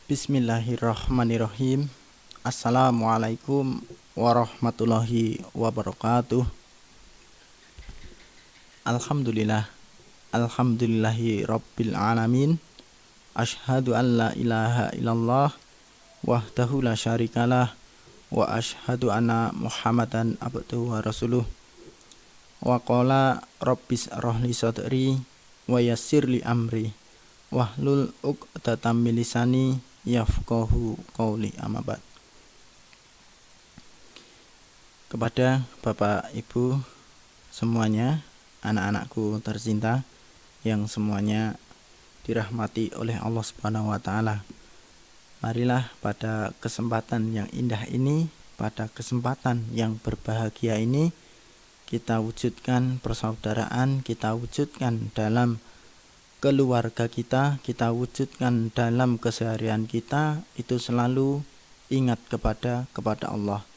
Bismillahirrahmanirrahim. Assalamualaikum warahmatullahi wabarakatuh. Alhamdulillah. Alhamdulillahi rabbil alamin. Ashhadu an la ilaha illallah wahdahu la syarikalah wa ashhadu anna Muhammadan abduhu wa rasuluh. Wa qala rabbis rahli sadri wa yassirli amri wahlul 'uqdatam min lisani yafqahu qauli, amma ba'd. Kepada Bapak Ibu semuanya, anak-anakku tercinta yang semuanya dirahmati oleh Allah Subhanahu wa taala. Marilah pada kesempatan yang indah ini, pada kesempatan yang berbahagia ini, kita wujudkan persaudaraan, kita wujudkan dalam keluarga kita wujudkan dalam keseharian kita, itu selalu ingat kepada Allah.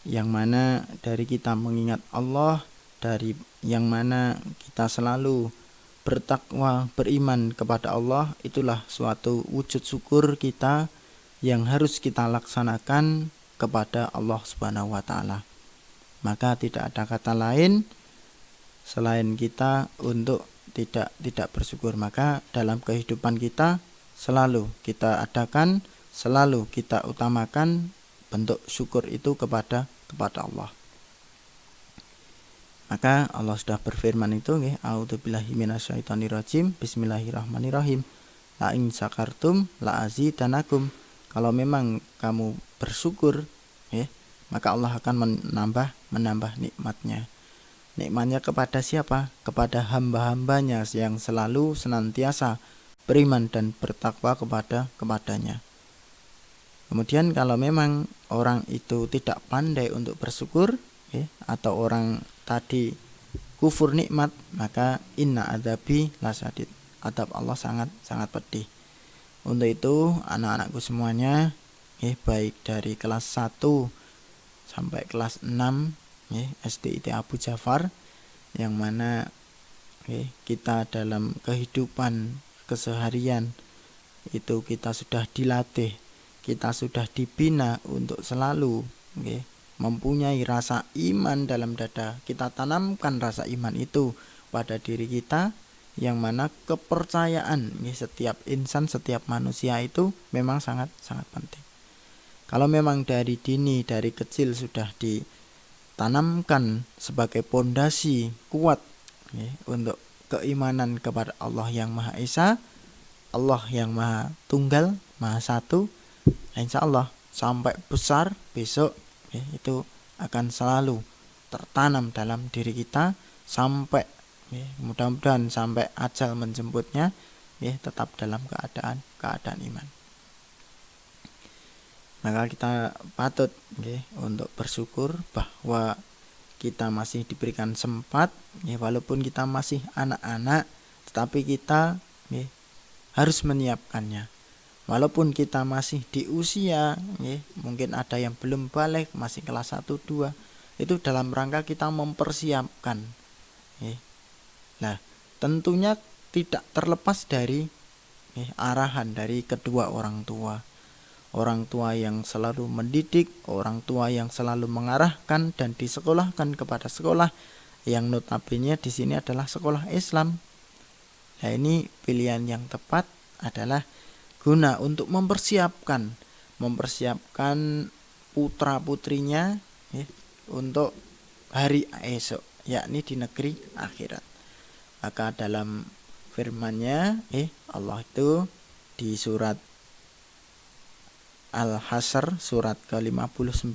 Yang mana dari kita mengingat Allah, dari yang mana kita selalu bertakwa, beriman kepada Allah, itulah suatu wujud syukur kita yang harus kita laksanakan kepada Allah Subhanahu wa taala. Maka tidak ada kata lain selain kita untuk tidak bersyukur. Maka dalam kehidupan kita selalu kita adakan, selalu kita utamakan bentuk syukur itu kepada Allah. Maka Allah sudah berfirman itu, a'udzubillahi minasyaitonirrajim, bismillahirrahmanirrahim, la in syakartum la azidanakum. Kalau memang kamu bersyukur, maka Allah akan menambah nikmatnya. Nikmatnya kepada siapa? Kepada hamba-hambanya yang selalu senantiasa beriman dan bertakwa kepadanya. Kemudian kalau memang orang itu tidak pandai untuk bersyukur, atau orang tadi kufur nikmat, maka inna adzabi lasadid. Adab Allah sangat pedih. Untuk itu anak-anakku semuanya, baik dari kelas 1 sampai kelas 6 SDIT Abu Ja'far, yang mana kita dalam kehidupan keseharian itu kita sudah dilatih, kita sudah dibina untuk selalu mempunyai rasa iman dalam dada. Kita tanamkan rasa iman itu pada diri kita, yang mana kepercayaan setiap insan, setiap manusia itu memang sangat penting. Kalau memang dari dini, dari kecil sudah ditanamkan sebagai pondasi kuat untuk keimanan kepada Allah yang Maha Esa, Allah yang Maha Tunggal, Maha Satu, insya Allah sampai besar besok itu akan selalu tertanam dalam diri kita sampai mudah-mudahan sampai ajal menjemputnya, tetap dalam keadaan iman. Maka kita patut untuk bersyukur bahwa kita masih diberikan sempat, walaupun kita masih anak-anak, tetapi kita harus menyiapkannya. Walaupun kita masih di usia, mungkin ada yang belum balik, masih kelas 1, 2, itu dalam rangka kita mempersiapkan. Nah, tentunya tidak terlepas dari arahan dari kedua orang tua. Orang tua yang selalu mendidik, orang tua yang selalu mengarahkan dan disekolahkan kepada sekolah yang notabene di sini adalah sekolah Islam. Nah, ini pilihan yang tepat adalah guna untuk mempersiapkan putra-putrinya untuk hari esok, yakni di negeri akhirat. Maka dalam firman-Nya Allah itu di surat Al-Hasr surat ke-59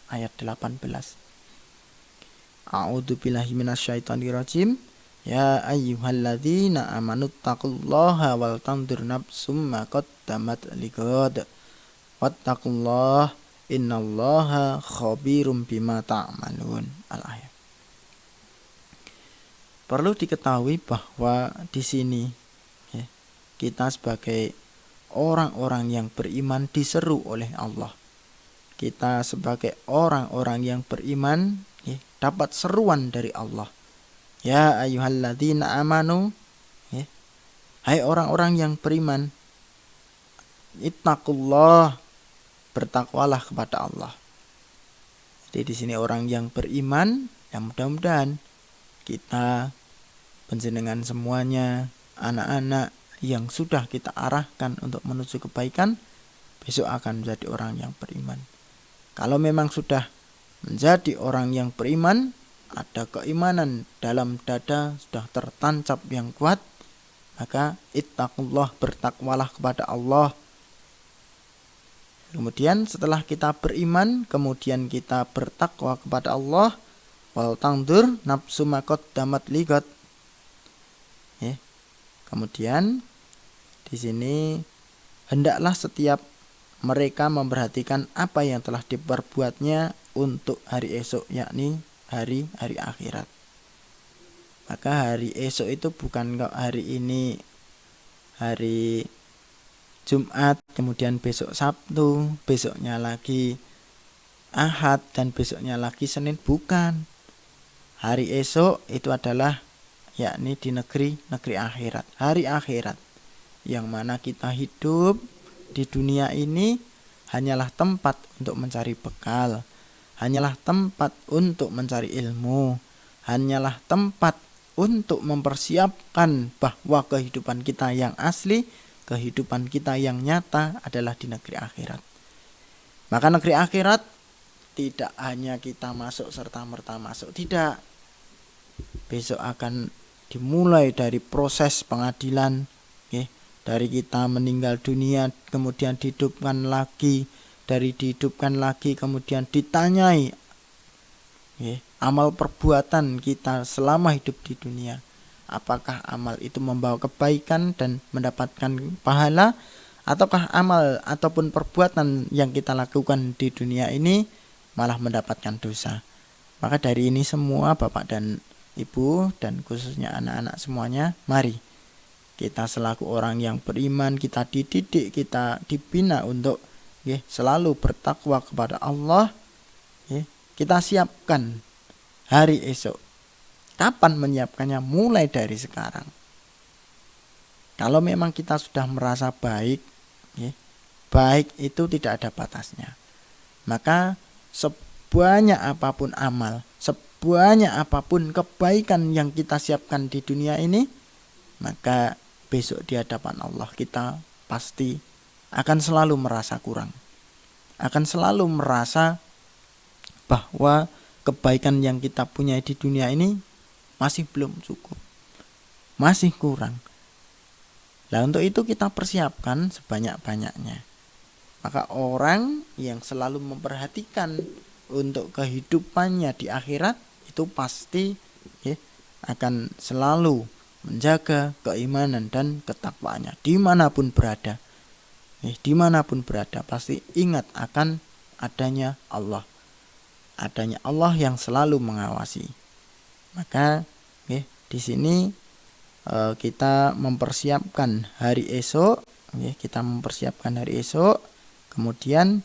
ayat 18. A'udzubillahi minasyaitonirrajim. Ya ayyuhalladzina amanuttaqullaha wal tanzur nafsum ma qaddamat lighad. Wattaqullaha innallaha khabirum bima ta'malun. Al-ayat. Perlu diketahui bahwa di sini kita sebagai orang-orang yang beriman diseru oleh Allah. Kita sebagai orang-orang yang beriman dapat seruan dari Allah. Ya ayyuhalladzina amanu, hai orang-orang yang beriman, Ittaqullah, bertakwalah kepada Allah. Jadi di sini orang yang beriman, yang mudah-mudahan kita panjenengan semuanya, anak-anak yang sudah kita arahkan untuk menuju kebaikan, besok akan menjadi orang yang beriman. Kalau memang sudah menjadi orang yang beriman, ada keimanan dalam dada sudah tertancap yang kuat, maka ittaqullah, bertakwalah kepada Allah. Kemudian setelah kita beriman, kemudian kita bertakwa kepada Allah, wal tangdur nafsu ma qaddamat ligat. Kemudian di sini hendaklah setiap mereka memperhatikan apa yang telah diperbuatnya untuk hari esok, yakni hari akhirat. Maka hari esok itu bukan kok hari ini hari Jumat, kemudian besok Sabtu, besoknya lagi Ahad, dan besoknya lagi Senin. Bukan. Hari esok itu adalah yakni di negeri akhirat, hari akhirat, yang mana kita hidup di dunia ini hanyalah tempat untuk mencari bekal, hanyalah tempat untuk mencari ilmu, hanyalah tempat untuk mempersiapkan bahwa kehidupan kita yang asli, kehidupan kita yang nyata adalah di negeri akhirat. Maka negeri akhirat tidak hanya kita masuk serta-merta masuk, tidak. Besok akan dimulai dari proses pengadilan, dari kita meninggal dunia kemudian dihidupkan lagi, dari dihidupkan lagi kemudian ditanyai amal perbuatan kita selama hidup di dunia. Apakah amal itu membawa kebaikan dan mendapatkan pahala, ataukah amal ataupun perbuatan yang kita lakukan di dunia ini malah mendapatkan dosa. Maka dari ini semua Bapak dan Ibu dan khususnya anak-anak semuanya, mari kita selaku orang yang beriman, kita dididik, kita dibina untuk selalu bertakwa kepada Allah. Kita siapkan hari esok. Kapan menyiapkannya? Mulai dari sekarang. Kalau memang kita sudah merasa baik, baik itu tidak ada batasnya. Maka sebanyak apapun amal, sebanyak apapun kebaikan yang kita siapkan di dunia ini, maka besok di hadapan Allah kita pasti akan selalu merasa kurang, akan selalu merasa bahwa kebaikan yang kita punya di dunia ini masih belum cukup, masih kurang. Nah, untuk itu kita persiapkan sebanyak-banyaknya. Maka orang yang selalu memperhatikan untuk kehidupannya di akhirat itu pasti akan selalu menjaga keimanan dan ketakwaannya dimanapun berada. Dimanapun berada pasti ingat akan adanya Allah, adanya Allah yang selalu mengawasi. Maka di sini kita mempersiapkan hari esok, kemudian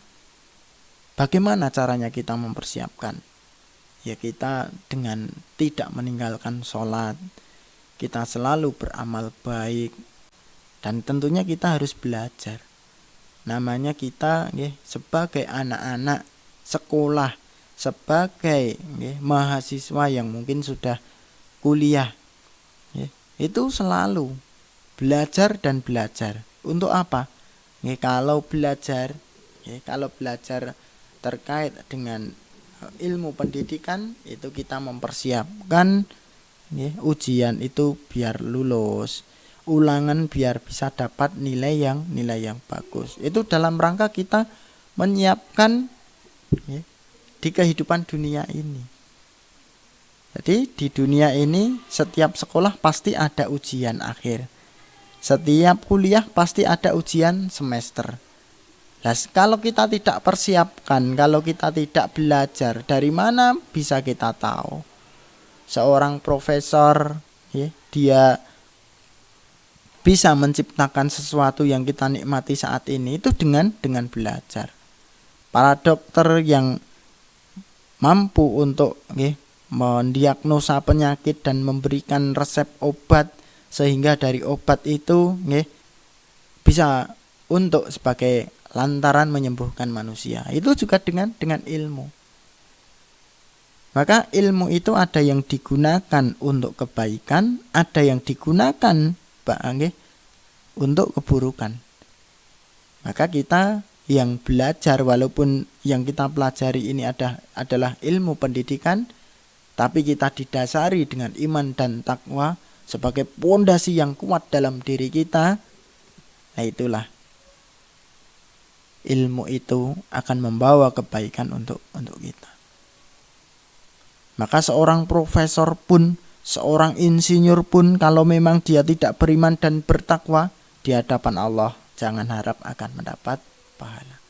bagaimana caranya kita mempersiapkan? Kita dengan tidak meninggalkan sholat, kita selalu beramal baik, dan tentunya kita harus belajar. Namanya kita sebagai anak-anak sekolah, sebagai mahasiswa yang mungkin sudah kuliah, itu selalu belajar dan belajar. Untuk apa? Kalau belajar terkait dengan ilmu pendidikan, itu kita mempersiapkan ujian itu biar lulus, ulangan biar bisa dapat nilai yang bagus. Itu dalam rangka kita menyiapkan di kehidupan dunia ini. Jadi di dunia ini setiap sekolah pasti ada ujian akhir, setiap kuliah pasti ada ujian semester. Kalau kita tidak persiapkan, kalau kita tidak belajar, dari mana bisa kita tahu? Seorang profesor, dia bisa menciptakan sesuatu yang kita nikmati saat ini itu dengan belajar. Para dokter yang mampu untuk mendiagnosa penyakit dan memberikan resep obat, sehingga dari obat itu bisa untuk sebagai lantaran menyembuhkan manusia. Itu juga dengan ilmu. Maka ilmu itu ada yang digunakan untuk kebaikan, ada yang digunakan untuk keburukan. Maka kita yang belajar, walaupun yang kita pelajari ini adalah ilmu pendidikan, tapi kita didasari dengan iman dan takwa sebagai pondasi yang kuat dalam diri kita. Nah, itulah ilmu itu akan membawa kebaikan untuk kita. Maka seorang profesor pun, seorang insinyur pun, kalau memang dia tidak beriman dan bertakwa, di hadapan Allah jangan harap akan mendapat pahala.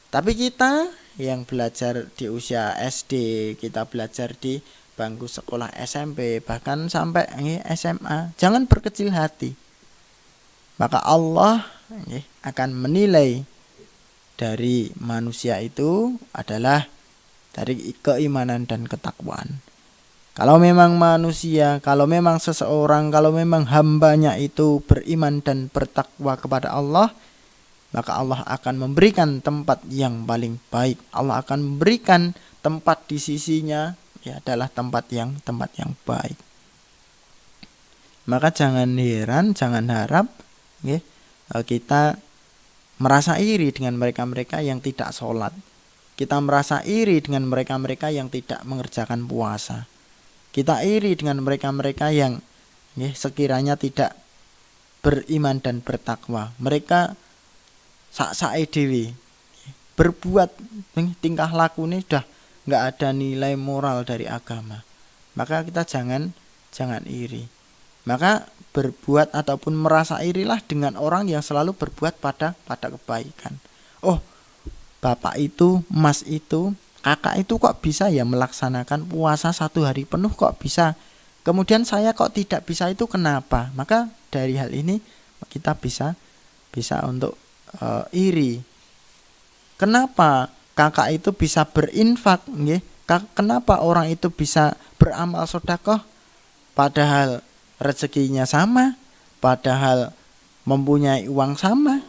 Tapi kita yang belajar di usia SD, kita belajar di bangku sekolah SMP, bahkan sampai SMA, jangan berkecil hati. Maka Allah akan menilai dari manusia itu adalah dari keimanan dan ketakwaan. Kalau memang manusia, kalau memang seseorang, kalau memang hambanya itu beriman dan bertakwa kepada Allah, maka Allah akan memberikan tempat yang paling baik. Allah akan memberikan tempat di sisinya adalah tempat yang baik. Maka jangan heran, jangan harap kita merasa iri dengan mereka-mereka yang tidak sholat. Kita merasa iri dengan mereka-mereka yang tidak mengerjakan puasa. Kita iri dengan mereka-mereka yang sekiranya tidak beriman dan bertakwa. Mereka sak-sake dhewe berbuat tingkah laku ini sudah nggak ada nilai moral dari agama. Maka kita jangan iri. Maka berbuat ataupun merasa irilah dengan orang yang selalu berbuat pada kebaikan. Oh, bapak itu, mas itu, kakak itu kok bisa ya melaksanakan puasa 1 hari penuh, kok bisa. Kemudian saya kok tidak bisa, itu kenapa? Maka dari hal ini kita bisa untuk iri. Kenapa kakak itu bisa berinfak? Kenapa orang itu bisa beramal sedekah? Padahal rezekinya sama, padahal mempunyai uang sama.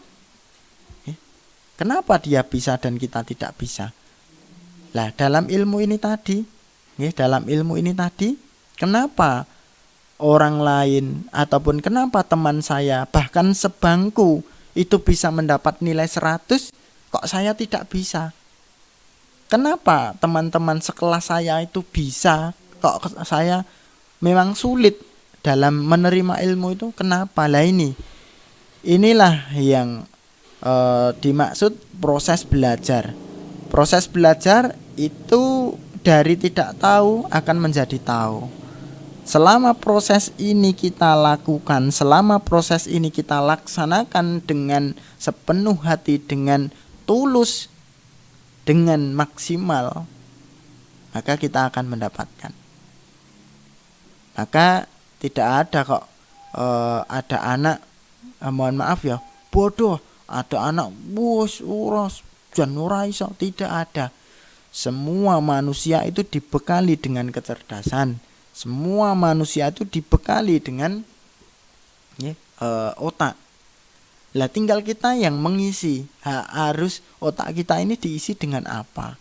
Kenapa dia bisa dan kita tidak bisa? Lah, dalam ilmu ini tadi, kenapa orang lain ataupun kenapa teman saya bahkan sebangku itu bisa mendapat nilai 100, kok saya tidak bisa? Kenapa teman-teman sekelas saya itu bisa, kok saya memang sulit dalam menerima ilmu itu? Kenapa? Lah, inilah yang dimaksud proses belajar. Proses belajar itu dari tidak tahu akan menjadi tahu. Selama proses ini kita lakukan, selama proses ini kita laksanakan dengan sepenuh hati, dengan tulus, dengan maksimal, maka kita akan mendapatkan. Maka tidak ada kok ada anak, mohon maaf ya, bodoh. Ada anak ora iso, tidak ada. Semua manusia itu dibekali dengan kecerdasan. Semua manusia itu dibekali dengan otak. Lah, tinggal kita yang mengisi. Harus otak kita ini diisi dengan apa?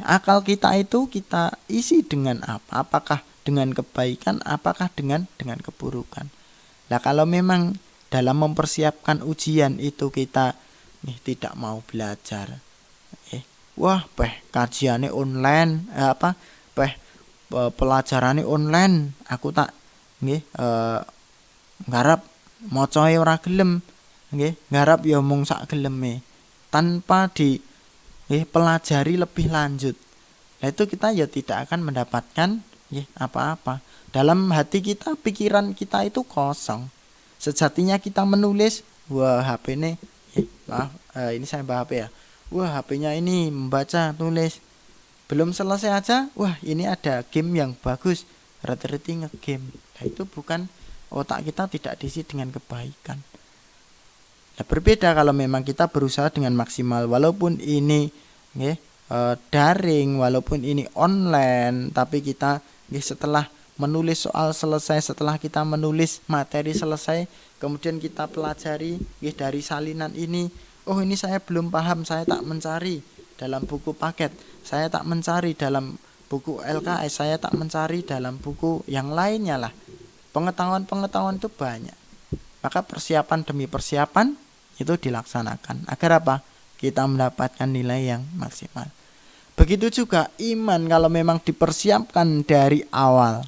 Akal kita itu kita isi dengan apa? Apakah dengan kebaikan, apakah dengan keburukan? Lah, kalau memang dalam mempersiapkan ujian itu kita tidak mau belajar, kajiannya online, pelajarannya online, aku tak ngarep macae ora gelem, ngarep ya mung sak geleme tanpa pelajari lebih lanjut. Nah, itu kita ya tidak akan mendapatkan apa-apa. Dalam hati kita, pikiran kita itu kosong. Sejatinya kita menulis, wah HP ini ini saya bawa HP ya. Wah, HP-nya ini membaca, tulis. Belum selesai aja, wah ini ada game yang bagus, reti-reti nge-game. Nah, itu bukan, otak kita tidak diisi dengan kebaikan. Nah, berbeda kalau memang kita berusaha dengan maksimal, walaupun ini daring, walaupun ini online, tapi kita setelah menulis soal selesai, setelah kita menulis materi selesai, kemudian kita pelajari dari salinan ini, oh ini saya belum paham, saya tak mencari dalam buku paket, saya tak mencari dalam buku LKS, saya tak mencari dalam buku yang lainnya lah. Pengetahuan itu banyak. Maka persiapan demi persiapan itu dilaksanakan. Agar apa? Kita mendapatkan nilai yang maksimal. Begitu juga iman, kalau memang dipersiapkan dari awal,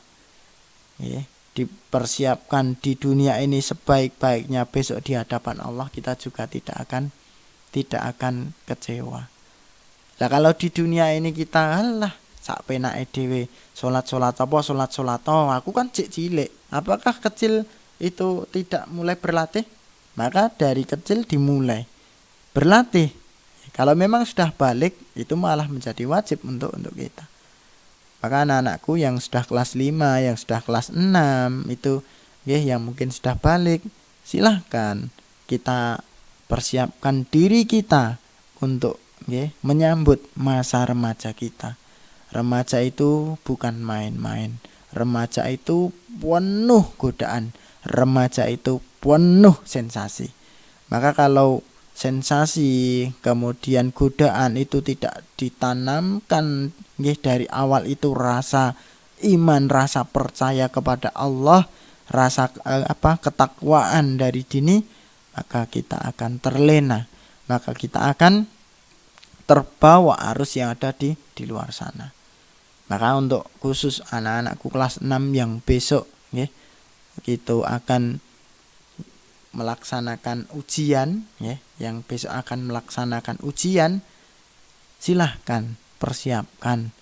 dipersiapkan di dunia ini sebaik-baiknya, besok di hadapan Allah kita juga tidak akan kecewa. Lah kalau di dunia ini kita sak penake dhewe, salat aku kan cek cilik. Apakah kecil itu tidak mulai berlatih? Maka dari kecil dimulai berlatih. Kalau memang sudah balik, itu malah menjadi wajib untuk kita. Maka anak-anakku yang sudah kelas 5, yang sudah kelas 6 itu yang mungkin sudah balik, silahkan kita persiapkan diri kita untuk menyambut masa remaja kita. Remaja itu bukan main-main. Remaja itu penuh godaan. Remaja itu penuh sensasi. Maka kalau sensasi kemudian godaan itu tidak ditanamkan dari awal, itu rasa iman, rasa percaya kepada Allah, rasa ketakwaan dari dini, maka kita akan terlena, maka kita akan terbawa arus yang ada di luar sana. Maka untuk khusus anak-anakku kelas 6 yang besok itu akan melaksanakan ujian, yang besok akan melaksanakan ujian, silahkan persiapkan.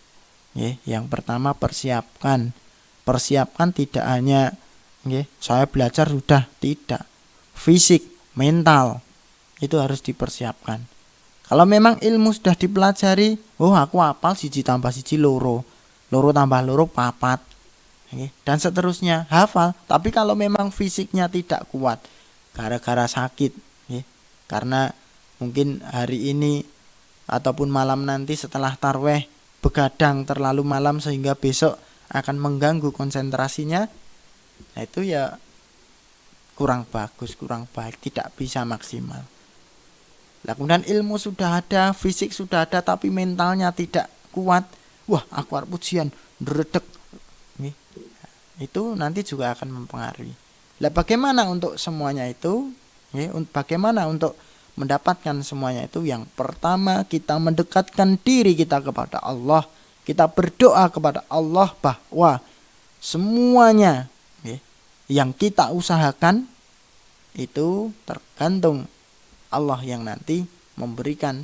Yang pertama persiapkan tidak hanya saya belajar sudah, tidak. Fisik, mental itu harus dipersiapkan. Kalau memang ilmu sudah dipelajari, aku hafal 1 tambah 1 loro, loro tambah loro 4, dan seterusnya hafal. Tapi kalau memang fisiknya tidak kuat, gara-gara sakit, karena mungkin hari ini ataupun malam nanti setelah tarweh begadang terlalu malam sehingga besok akan mengganggu konsentrasinya, nah itu ya kurang bagus, kurang baik, tidak bisa maksimal. Kemudian ilmu sudah ada, fisik sudah ada, tapi mentalnya tidak kuat, aku harus ujian, dredeg, itu nanti juga akan mempengaruhi. Bagaimana untuk semuanya itu? Bagaimana untuk mendapatkan semuanya itu? Yang pertama, kita mendekatkan diri kita kepada Allah. Kita berdoa kepada Allah bahwa semuanya yang kita usahakan itu tergantung Allah yang nanti memberikan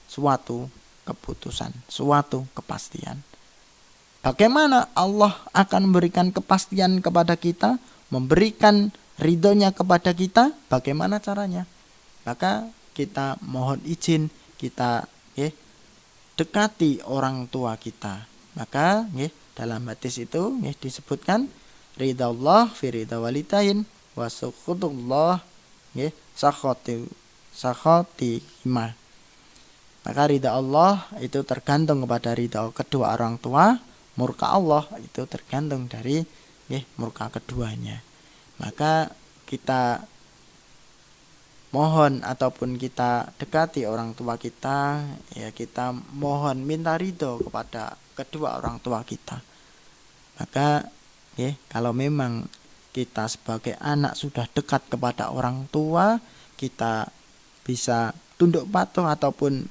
suatu keputusan, suatu kepastian. Bagaimana Allah akan memberikan kepastian kepada kita, memberikan ridhonya kepada kita? Bagaimana caranya? Maka kita mohon izin, kita dekati orang tua kita. Maka dalam hadis itu disebutkan ridha Allah fi ridha walidain wa sukhutullah sakhati hima. Maka ridha Allah itu tergantung kepada ridha kedua orang tua. Murka Allah itu tergantung dari murka keduanya. Maka kita mohon ataupun kita dekati orang tua kita, kita mohon minta ridho kepada kedua orang tua kita. Maka kalau memang kita sebagai anak sudah dekat kepada orang tua, kita bisa tunduk patuh, ataupun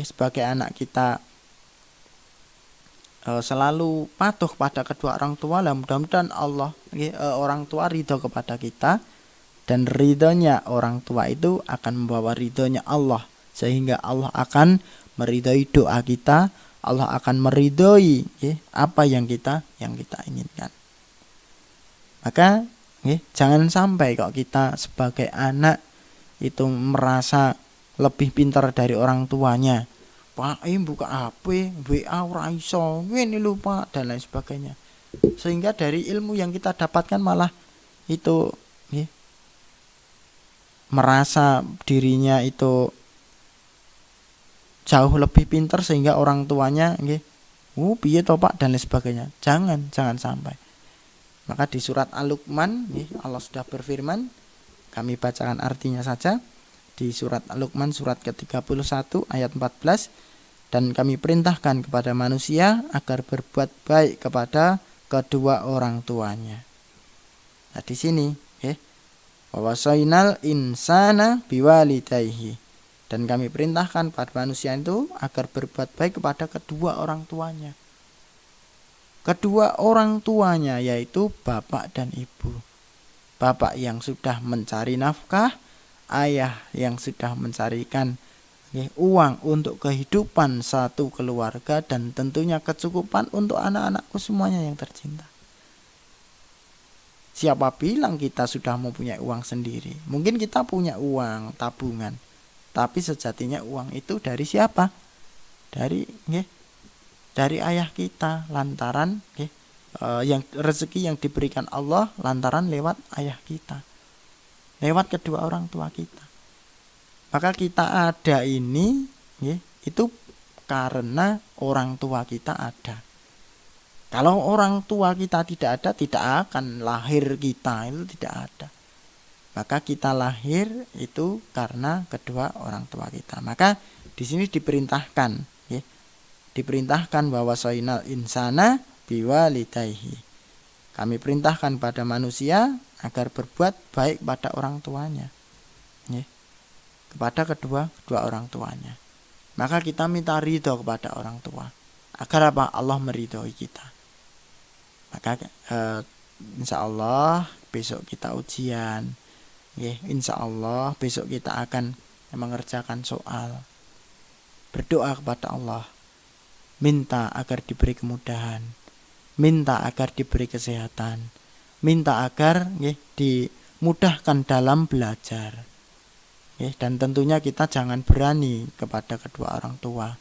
sebagai anak kita selalu patuh pada kedua orang tua, mudah-mudahan Allah orang tua ridho kepada kita, dan ridhonya orang tua itu akan membawa ridhonya Allah, sehingga Allah akan meridhoi doa kita, Allah akan meridhoi apa yang kita inginkan. Maka jangan sampai kok kita sebagai anak itu merasa lebih pintar dari orang tuanya. Pak, buka HP, WA ora iso, ngene lho Pak, dan lain sebagainya. Sehingga dari ilmu yang kita dapatkan malah itu merasa dirinya itu jauh lebih pintar, sehingga orang tuanya piye to Pak dan lain sebagainya. Jangan sampai. Maka di surat Al-Luqman Allah sudah berfirman, kami bacakan artinya saja. Di surat Al-Luqman surat ke-31 ayat 14, dan kami perintahkan kepada manusia agar berbuat baik kepada kedua orang tuanya. Nah di sini wawasainal insana biwalidayhi, dan kami perintahkan pada manusia itu agar berbuat baik kepada kedua orang tuanya. Kedua orang tuanya yaitu bapak dan ibu. Bapak yang sudah mencari nafkah, ayah yang sudah mencarikan uang untuk kehidupan satu keluarga, dan tentunya kecukupan untuk anak-anakku semuanya yang tercinta. Siapa bilang kita sudah mempunyai uang sendiri? Mungkin kita punya uang tabungan, tapi sejatinya uang itu dari siapa? Dari ayah kita, lantaran yang rezeki yang diberikan Allah lantaran lewat ayah kita, lewat kedua orang tua kita. Maka kita ada ini itu karena orang tua kita ada. Kalau orang tua kita tidak ada, tidak akan lahir kita, itu tidak ada. Maka kita lahir itu karena kedua orang tua kita. Maka di sini diperintahkan bahwa sainal insana biwalidayhi. Kami perintahkan pada manusia agar berbuat baik pada orang tuanya, kepada kedua orang tuanya. Maka kita minta ridho kepada orang tua agar apa? Allah meridhoi kita. Maka insya Allah besok kita ujian, insya Allah besok kita akan mengerjakan soal. Berdoa kepada Allah, minta agar diberi kemudahan, minta agar diberi kesehatan, minta agar dimudahkan dalam belajar. Dan tentunya kita jangan berani kepada kedua orang tua.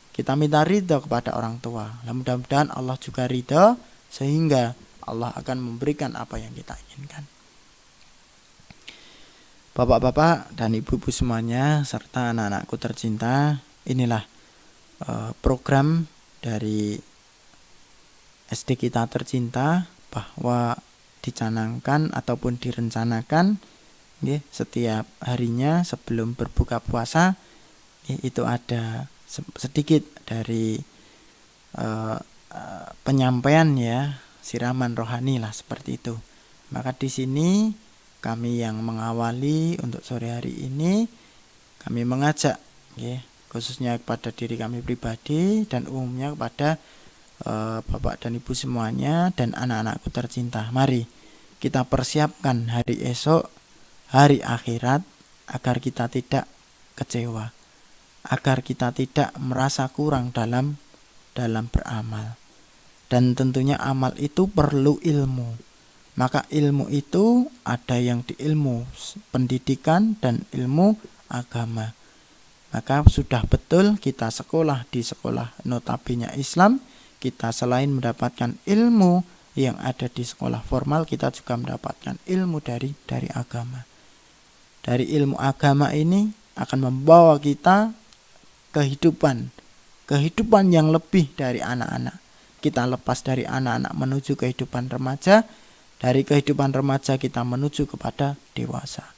Kita minta ridho kepada orang tua. Mudah-mudahan Allah juga ridho, sehingga Allah akan memberikan apa yang kita inginkan. Bapak-bapak dan ibu-ibu semuanya, serta anak-anakku tercinta, inilah program dari SD kita tercinta, bahwa dicanangkan ataupun direncanakan setiap harinya sebelum berbuka puasa itu ada sedikit dari penyampaian siraman rohani lah, seperti itu. Maka di sini kami yang mengawali untuk sore hari ini, kami mengajak khususnya kepada diri kami pribadi dan umumnya kepada bapak dan ibu semuanya dan anak-anakku tercinta. Mari kita persiapkan hari esok, hari akhirat, agar kita tidak kecewa, agar kita tidak merasa kurang dalam beramal. Dan tentunya amal itu perlu ilmu. Maka ilmu itu ada yang di ilmu pendidikan dan ilmu agama. Maka sudah betul kita sekolah di sekolah notabene Islam, kita selain mendapatkan ilmu yang ada di sekolah formal, kita juga mendapatkan ilmu dari agama. Dari ilmu agama ini akan membawa kita kehidupan yang lebih dari anak-anak. Kita lepas dari anak-anak menuju kehidupan remaja, dari kehidupan remaja kita menuju kepada dewasa.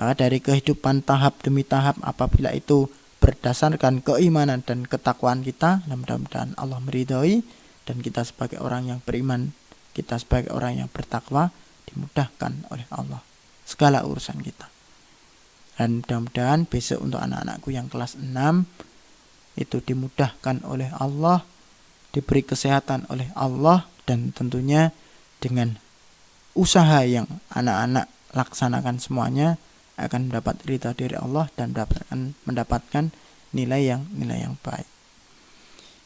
Maka dari kehidupan tahap demi tahap, apabila itu berdasarkan keimanan dan ketakwaan kita, mudah-mudahan Allah meridhoi, dan kita sebagai orang yang beriman, kita sebagai orang yang bertakwa, dimudahkan oleh Allah segala urusan kita. Dan mudah-mudahan besok untuk anak-anakku yang kelas 6 itu dimudahkan oleh Allah, diberi kesehatan oleh Allah, dan tentunya dengan usaha yang anak-anak laksanakan semuanya akan mendapat ridha dari Allah dan mendapatkan nilai yang baik.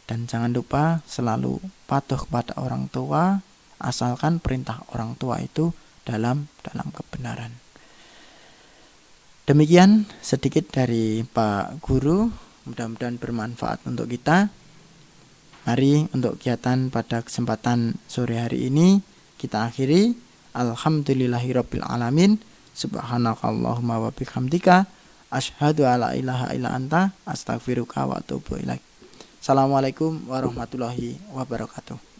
Dan jangan lupa selalu patuh kepada orang tua, asalkan perintah orang tua itu dalam kebenaran. Demikian sedikit dari Pak Guru, mudah-mudahan bermanfaat untuk kita. Mari untuk kegiatan pada kesempatan sore hari ini kita akhiri. Alhamdulillahirabbil alamin. Subhanakallahumma wa bihamdika asyhadu alla ilaha illa anta astaghfiruka wa atubu ilaik. Assalamualaikum warahmatullahi wabarakatuh.